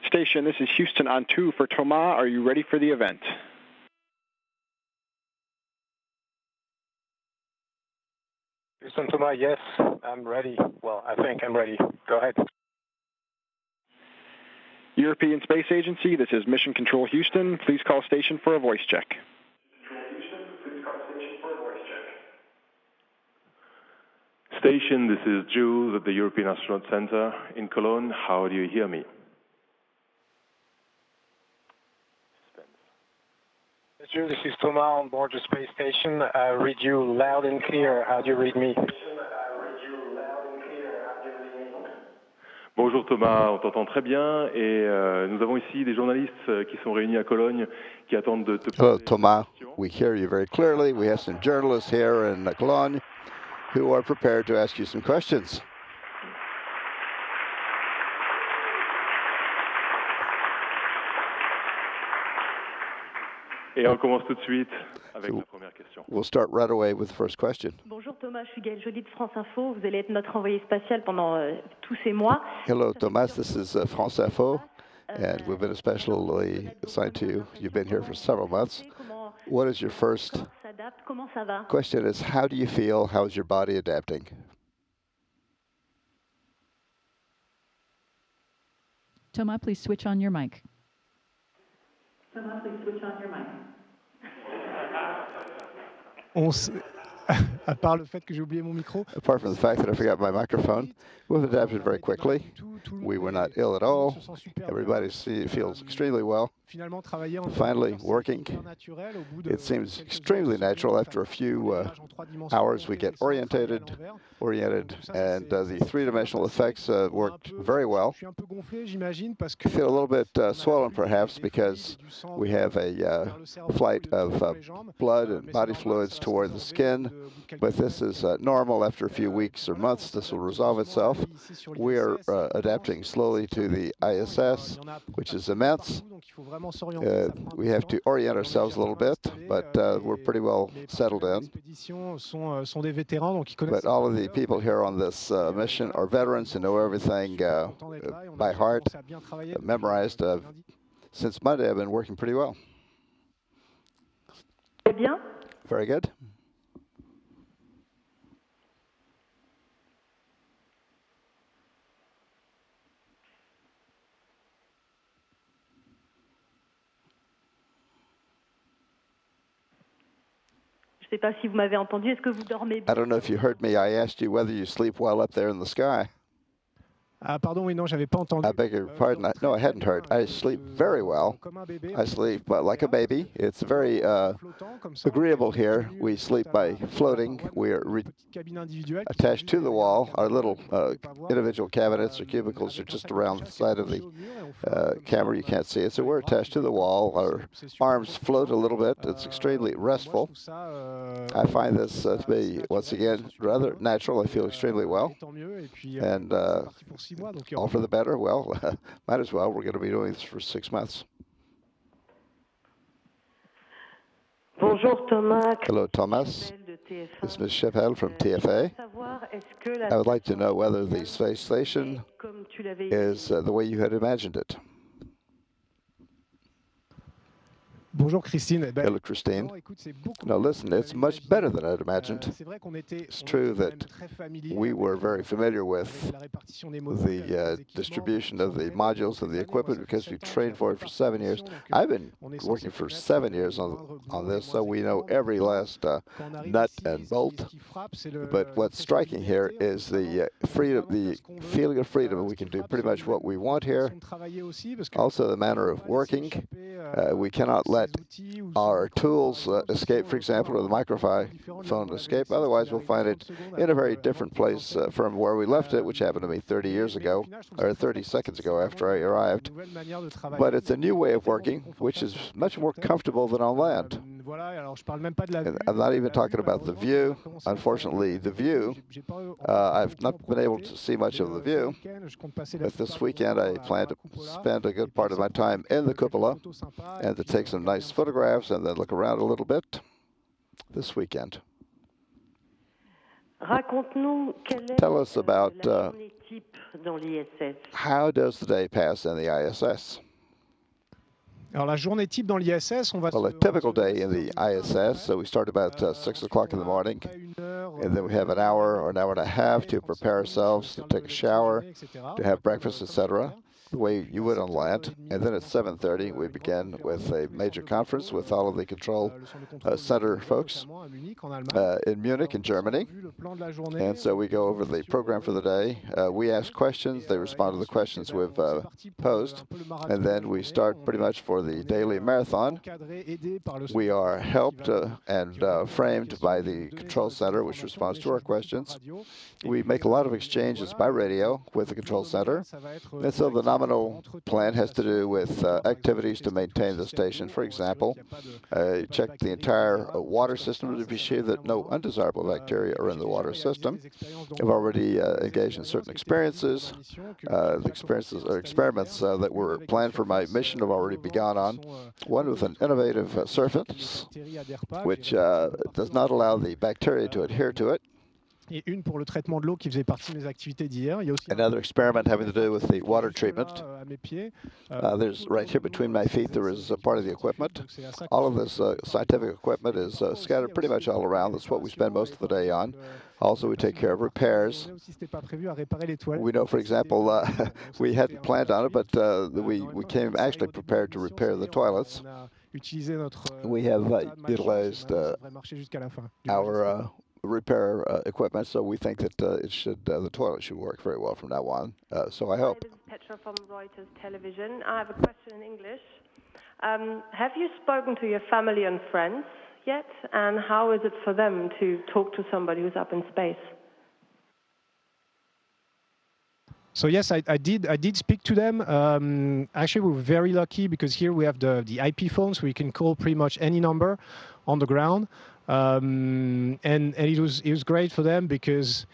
Station, this is Houston on 2 for Thomas. Are you ready for the event? Houston, Thomas, yes, I'm ready. Well, I think I'm ready. Go ahead. European Space Agency, this is Mission Control Houston. Please call station for a voice check. Station, this is Jules at the European Astronaut Center in Cologne. How do you hear me? Jules, this is Thomas on board the space station. I read you loud and clear. How do you read me? Bonjour Thomas, on t'entend très bien et nous avons ici des journalistes qui sont réunis à Cologne qui attendent de te poser. Hello Thomas, we hear you very clearly. We have some journalists here in Cologne who are prepared to ask you some questions. Et on commence tout de suite avec la première question. We'll start right away with the first question. Bonjour Thomas, je suis Gaëlle Joly de France Info. Vous allez être notre envoyé spatial pendant tous ces mois. Hello Thomas, this is France Info, and we've been especially assigned to you. You've been here for several months. What is your first question is, how do you feel? How is your body adapting? Thomas, please switch on your mic. Thomas, please switch on your mic. Apart le fait que j'ai oublié mon micro. Apart from the fact that I forgot my microphone, we've adapted very quickly. We were not ill at all. Everybody feels extremely well. Finally working. It seems extremely natural. After a few hours, we get oriented, and the three-dimensional effects worked very well. I feel a little bit swollen, perhaps, because we have a flight of blood and body fluids toward the skin, but this is normal. After a few weeks or months, this will resolve itself. We are adapting slowly to the ISS, which is immense. We have to orient ourselves a little bit, but we're pretty well settled in. But all of the people here on this mission are veterans who know everything by heart, memorized. Since Monday, I've been working pretty well. Very good. Je ne sais pas si vous m'avez entendu. Est-ce que vous dormez bien? I don't know if you heard me. I asked you whether you sleep well up there in the sky. Ah, pardon, oui, non, j'avais pas entendu. I beg your pardon. No, I hadn't heard. I sleep very well. I sleep like a baby. It's very agreeable here. We sleep by floating. We are attached to the wall. Our little individual cabinets or cubicles are just around the side of the camera. You can't see it. So we're attached to the wall. Our arms float a little bit. It's extremely restful. I find this to be, once again, rather natural. I feel extremely well. And all for the better? Well, might as well. We're going to be doing this for 6 months. Bonjour Thomas. Hello, Thomas. This is Ms. Chapelle from TFA. I would like to know whether the space station is the way you had imagined it. Bonjour Christine. Hello, Christine. Now listen, it's much better than I'd imagined. It's true that we were very familiar with the distribution of the modules and the equipment because we trained for it for 7 years. I've been working for 7 years on this, so we know every last nut and bolt. But what's striking here is the freedom, the feeling of freedom. We can do pretty much what we want here. Also, the manner of working. We cannot let our tools escape, for example, or the microphone escape. Otherwise, we'll find it in a very different place from where we left it, which happened to me 30 years ago, or 30 seconds ago after I arrived. But it's a new way of working, which is much more comfortable than on land. And I'm not even talking about the view. Unfortunately, the view, I've not been able to see much of the view. But this weekend, I plan to spend a good part of my time in the cupola and to take some nice photographs and then look around a little bit this weekend. Tell us about type dans l'ISS? How does the day pass in the ISS? Alors la journée type dans l'ISS, on va. Well, a typical day in the ISS, so we start about 6 o'clock in the morning, and then we have an hour or an hour and a half to prepare ourselves, to take a shower, to have breakfast, etc., the way you would on land. And then at 7:30, we begin with a major conference with all of the control center folks in Munich, in Germany. And so we go over the program for the day. We ask questions. They respond to the questions we've posed. And then we start pretty much for the daily marathon. We are helped and framed by the control center, which responds to our questions. We make a lot of exchanges by radio with the control center. And so the nominal plan has to do with activities to maintain the station. For example, check the entire water system to be sure that no undesirable bacteria are in the water system. I've already engaged in certain experiences. The experiences or experiments that were planned for my mission have already begun on. One with an innovative surface, which does not allow the bacteria to adhere to it. Et une pour le traitement de l'eau qui faisait partie de mes activités d'hier. Il y a aussi another experiment having to do with the water treatment. There's right here between my feet, there is a part of the equipment. All of this scientific equipment is scattered pretty much all around. That's what we spend most of the day on. Also, we take care of repairs. We know, for example, we hadn't planned on it, but we came actually prepared to repair the toilets. We have utilized our repair equipment, so we think that the toilet should work very well from now on. So I hope. This is Petra from Reuters Television. I have a question in English. Have you spoken to your family and friends yet? And how is it for them to talk to somebody who's up in space? So yes, I did speak to them. Actually, we're very lucky because here we have the IP phone, so we can call pretty much any number on the ground. And it was great for them because,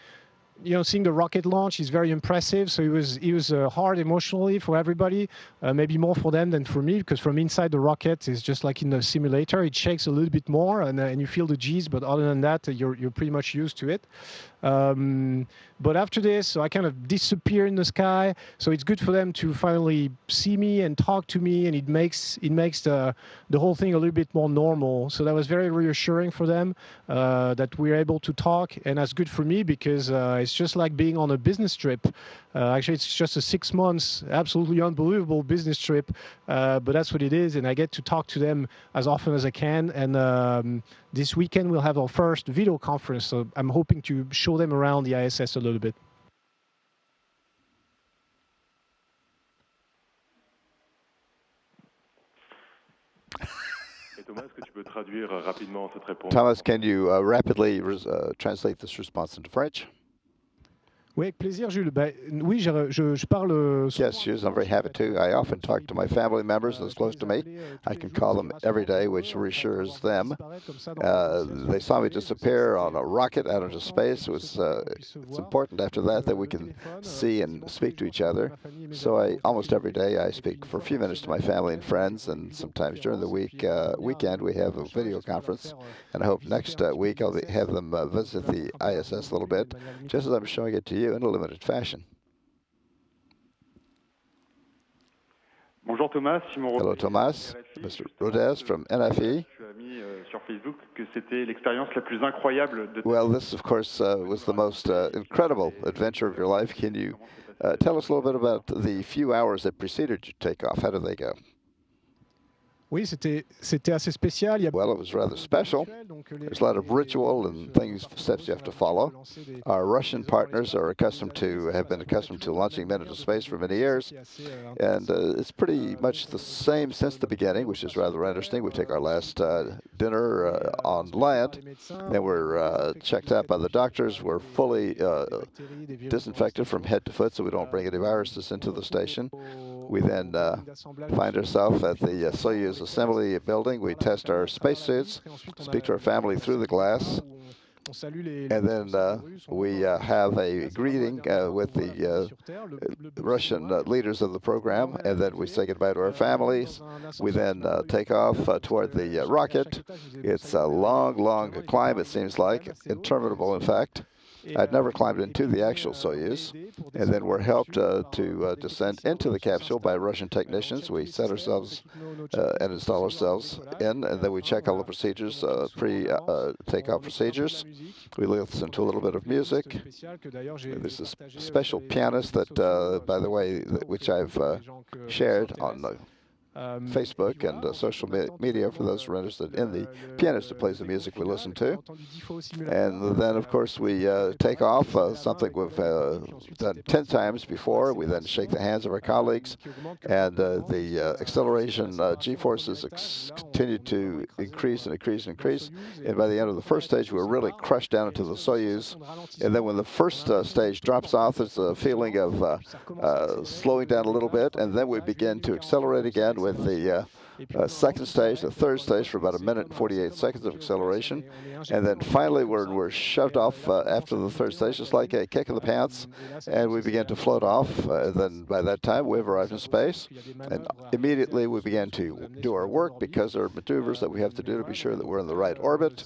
you know, seeing the rocket launch is very impressive. So it was hard emotionally for everybody, maybe more for them than for me, because from inside the rocket is just like in the simulator. It shakes a little bit more, and you feel the G's. But other than that, you're pretty much used to it. But after this, so I kind of disappear in the sky. So it's good for them to finally see me and talk to me, and it makes the whole thing a little bit more normal. So that was very reassuring for them that we're able to talk, and that's good for me because it's just like being on a business trip. Actually, it's just a 6 months, absolutely unbelievable business trip, but that's what it is, and I get to talk to them as often as I can. And this weekend we'll have our first video conference, so I'm hoping to show them around the ISS a little bit. Thomas, can you rapidly translate this response into French? Oui, avec plaisir, Jules. Oui, je parle. Yes, Jules, I'm very happy to. I often talk to my family members that's close to me. I can call them every day, which reassures them. They saw me disappear on a rocket out into space. It's important after that we can see and speak to each other. So almost every day I speak for a few minutes to my family and friends, and sometimes during the weekend we have a video conference. And I hope next week I'll have them visit the ISS a little bit, just as I'm showing it to you in a limited fashion. Bonjour Thomas, Hello Thomas, Mr. Rodez from NFE. Well, this of course was the most incredible adventure of your life. Can you tell us a little bit about the few hours that preceded your takeoff? How did they go? Oui, c'était assez spécial. Well, it was rather special. There's a lot of ritual and steps you have to follow. Our Russian partners have been accustomed to launching men into space for many years, and it's pretty much the same since the beginning, which is rather interesting. We take our last dinner on land, and we're checked out by the doctors. We're fully disinfected from head to foot, so we don't bring any viruses into the station. We then find ourselves at the Soyuz assembly building. We test our spacesuits, speak to our family through the glass, and then we have a greeting with the Russian leaders of the program, and then we say goodbye to our families. We then take off toward the rocket. It's a long, long climb, it seems like, interminable, in fact. I'd never climbed into the actual Soyuz, and then we're helped to descend into the capsule by Russian technicians. We set ourselves and install ourselves in, and then we check all the procedures, pre-takeoff procedures. We listen to a little bit of music. There's a special pianist that, by the way, which I've shared on the Facebook and social media for those who are interested in the pianist who plays the music we listen to. And then, of course, we take off, something we've done 10 times before. We then shake the hands of our colleagues, and the acceleration G-forces continue to increase and increase and increase. And by the end of the first stage, we're really crushed down into the Soyuz. And then when the first stage drops off, there's a feeling of slowing down a little bit, and then we begin to accelerate again with the second stage, the third stage for about 1 minute and 48 seconds of acceleration. And then finally we're shoved off after the third stage, just like a kick in the pants, and we begin to float off. Then by that time we've arrived in space, and immediately we began to do our work because there are maneuvers that we have to do to be sure that we're in the right orbit.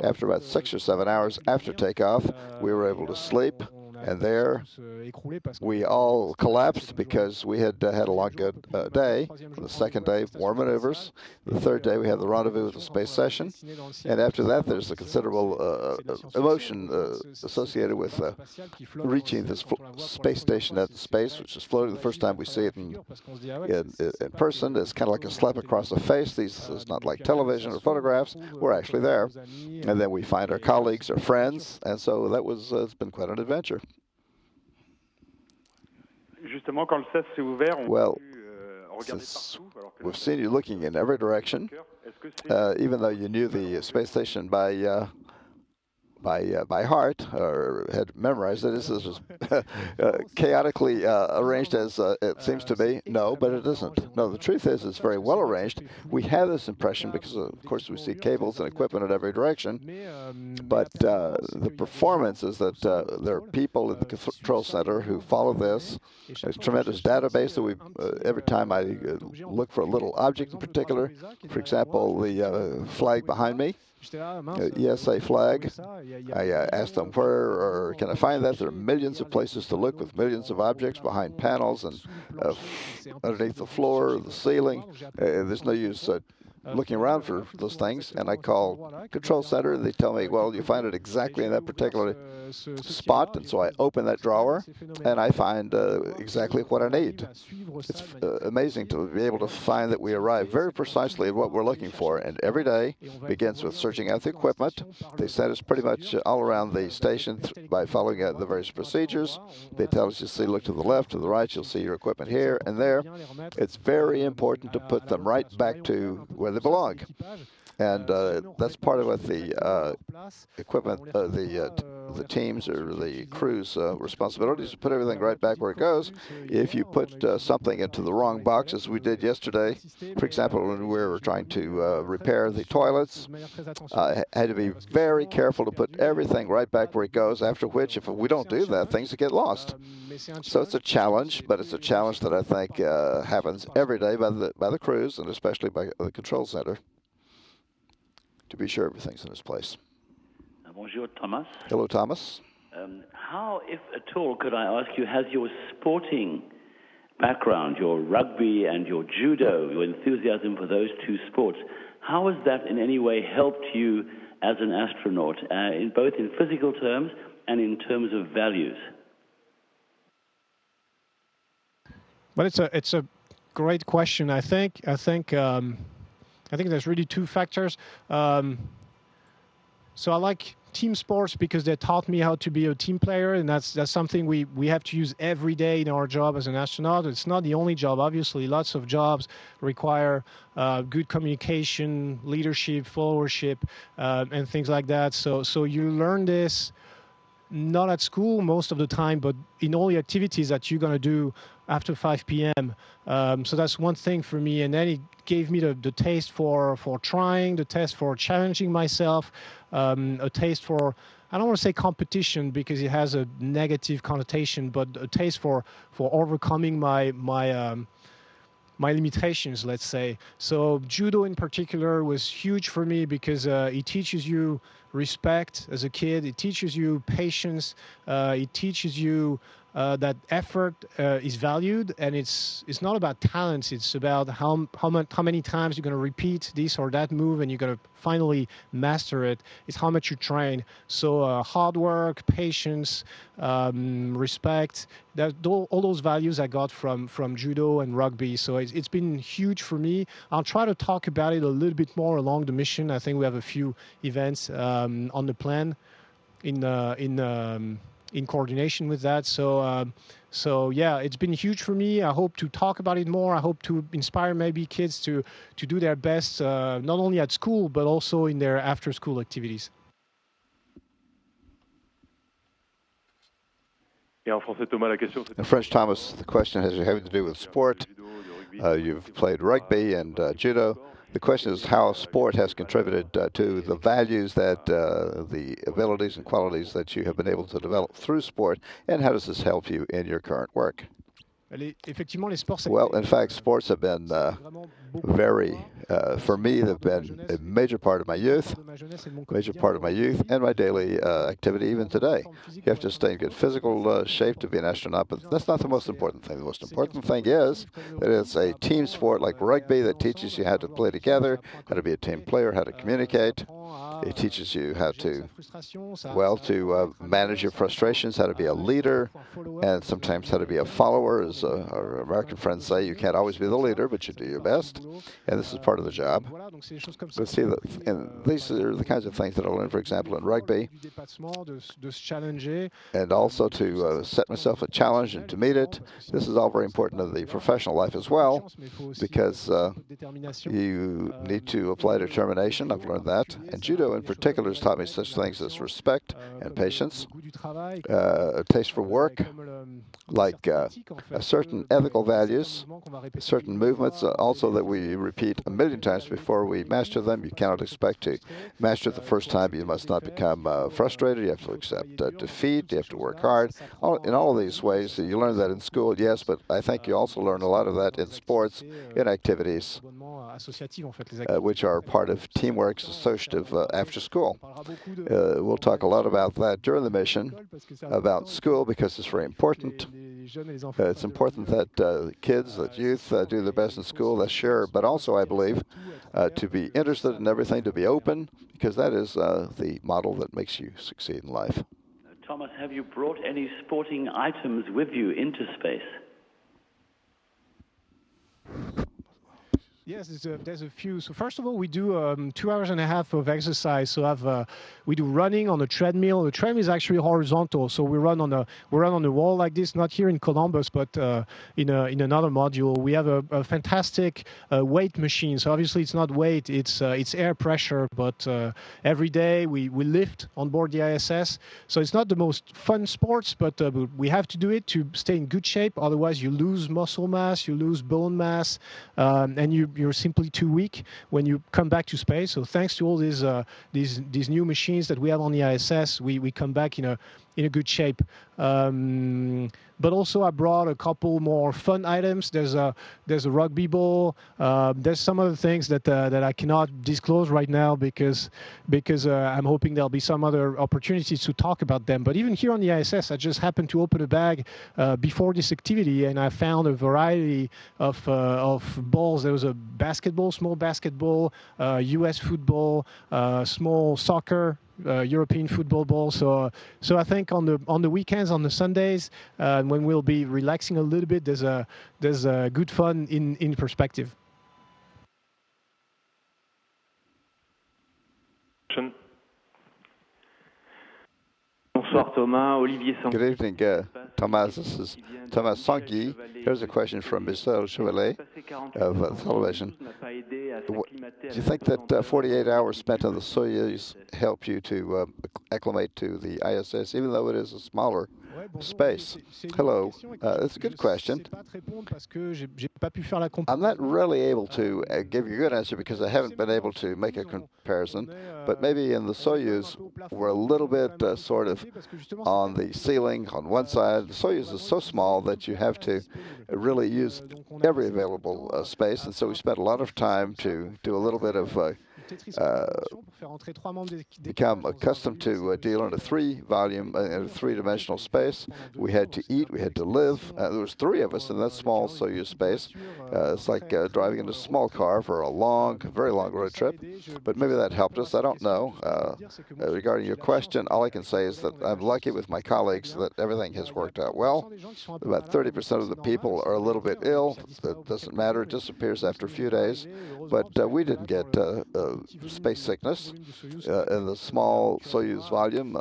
After about 6 or 7 hours after takeoff, we were able to sleep. And there, we all collapsed because we had had a long, good day. The second day, more maneuvers. The third day, we had the rendezvous with the space session. And after that, there's a considerable emotion associated with reaching this space station at space, which is floating. The first time we see it in person, it's kind of like a slap across the face. It's not like television or photographs. We're actually there. And then we find our colleagues, our friends. And so that was, it's been quite an adventure. Well, we've seen you looking in every direction, even though you knew the space station by heart, or had memorized it. This is chaotically arranged as it seems to be. No, but it isn't. No, the truth is it's very well arranged. We have this impression because, of course, we see cables and equipment in every direction. But the performance is that there are people in the control center who follow this. There's a tremendous database that we, every time I look for a little object in particular, for example, the flag behind me, ESA flag. I asked them where or can I find that. There are millions of places to look with millions of objects behind panels and underneath the floor, the ceiling. There's no use looking around for those things, and I call Control Center, and they tell me, well, you find it exactly in that particular spot, and so I open that drawer, and I find exactly what I need. It's amazing to be able to find that we arrive very precisely at what we're looking for, and every day begins with searching out the equipment. They send us pretty much all around the station by following the various procedures. They tell us, you see, look to the left, to the right, you'll see your equipment here and there. It's very important to put them right back to where they belong. And that's part of what the equipment, the teams or the crew's responsibility is to put everything right back where it goes. If you put something into the wrong box, as we did yesterday, for example, when we were trying to repair the toilets, I had to be very careful to put everything right back where it goes, after which, if we don't do that, things get lost. So it's a challenge, but it's a challenge that I think happens every day by the crews, and especially by the control center, to be sure everything's in its place. Bonjour, Thomas. Hello, Thomas. How, if at all, could I ask you, has your sporting background, your rugby and your judo, your enthusiasm for those two sports, how has that in any way helped you as an astronaut, both in physical terms and in terms of values? But it's a great question. I think there's really two factors. So I like team sports because they taught me how to be a team player, and that's something we have to use every day in our job as an astronaut. It's not the only job, obviously. Lots of jobs require good communication, leadership, followership, and things like that. So you learn this not at school most of the time, but in all the activities that you're going to do after 5 p.m. So that's one thing for me. And then it gave me the taste for trying, the taste for challenging myself, a taste for, I don't want to say competition because it has a negative connotation, but a taste for overcoming my my limitations, let's say. So judo in particular was huge for me because it teaches you respect as a kid. It teaches you patience. It teaches you that effort is valued, and it's not about talents. It's about how many times you're going to repeat this or that move, and you're going to finally master it. It's how much you train. So hard work, patience, respect. All those values I got from judo and rugby. So it's been huge for me. I'll try to talk about it a little bit more along the mission. I think we have a few events on the plan in coordination with that. So yeah, it's been huge for me. I hope to talk about it more. I hope to inspire maybe kids to do their best, not only at school, but also in their after-school activities. In French, Thomas, the question has having to do with sport. You've played rugby and judo. The question is how sport has contributed to the values that the abilities and qualities that you have been able to develop through sport, and how does this help you in your current work? Well, in fact, sports have been for me, they've been a major part of my youth, and my daily activity even today. You have to stay in good physical shape to be an astronaut, but that's not the most important thing. The most important thing is that it's a team sport like rugby that teaches you how to play together, how to be a team player, how to communicate. It teaches you how to, to manage your frustrations, how to be a leader, and sometimes how to be a follower. As our American friends say, you can't always be the leader, but you do your best, and this is part of the job. So see, and these are the kinds of things that I learned, for example, in rugby, and also to set myself a challenge and to meet it. This is all very important in the professional life as well, because you need to apply determination. I've learned that, and judo in particular has taught me such things as respect and patience, a taste for work, like certain ethical values, certain movements also that we repeat a million times before we master them. You cannot expect to master it the first time. You must not become frustrated. You have to accept defeat. You have to work hard. In all of these ways, you learn that in school, yes, but I think you also learn a lot of that in sports, in activities, which are part of teamwork, associative after school. We'll talk a lot about that during the mission, about school, because it's very important. It's important that kids, that youth do their best in school, that's sure, but also, I believe, to be interested in everything, to be open, because that is the model that makes you succeed in life. Thomas, have you brought any sporting items with you into space? Yes, there's a few. So first of all, we do 2 hours and a half of exercise. So we do running on a treadmill. The treadmill is actually horizontal, so we run on the wall like this. Not here in Columbus, but in another module. We have a fantastic weight machine. So obviously it's not weight, it's air pressure. But every day we lift on board the ISS. So it's not the most fun sports, but we have to do it to stay in good shape. Otherwise, you lose muscle mass, you lose bone mass, and you're simply too weak when you come back to space. So thanks to all these new machines that we have on the ISS, we come back in a good shape. But also I brought a couple more fun items. There's a rugby ball. There's some other things that I cannot disclose right now because I'm hoping there'll be some other opportunities to talk about them. But even here on the ISS, I just happened to open a bag before this activity, and I found a variety of balls. There was a basketball, small basketball, U.S. football, small soccer, European football ball. So I think on the weekends, on the Sundays, when we'll be relaxing a little bit, there's a good fun in perspective. Bonsoir Thomas, Olivier Sanguy. Good evening, Thomas. This is Thomas Sanguy. Here's a question from Michel Chevalier of television. Do you think that 48 hours spent on the Soyuz help you to acclimate to the ISS, even though it is a smaller space. Hello. That's a good question. I'm not really able to give you a good answer because I haven't been able to make a comparison, but maybe in the Soyuz, we're a little bit sort of on the ceiling on one side. The Soyuz is so small that you have to really use every available space, and so we spent a lot of time to do a little bit of become accustomed to deal in a three-dimensional space. We had to eat, we had to live. There was three of us in that small Soyuz space. It's like driving in a small car for a very long road trip. But maybe that helped us. I don't know. Regarding your question, all I can say is that I'm lucky with my colleagues that everything has worked out well. About 30% of the people are a little bit ill. That doesn't matter. It disappears after a few days. But we didn't get space sickness in the small Soyuz volume.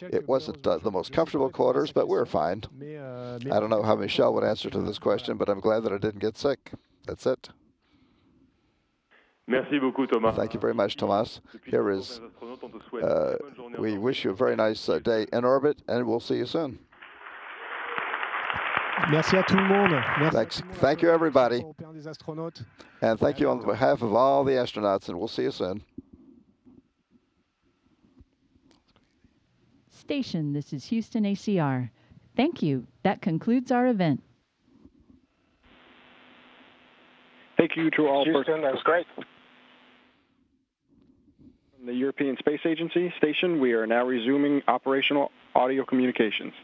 It wasn't the most comfortable quarters, but we were fine. I don't know how Michel would answer to this question, but I'm glad that I didn't get sick. That's it. Merci beaucoup, Thomas. Thank you very much, Thomas. Here is, we wish you a very nice day in orbit, and we'll see you soon. Merci à tout le monde. Thanks. Thank you, everybody. And thank you on behalf of all the astronauts, and we'll see you soon. Station, this is Houston ACR. Thank you. That concludes our event. Thank you to all. Houston, that was great. From the European Space Agency station, we are now resuming operational audio communications.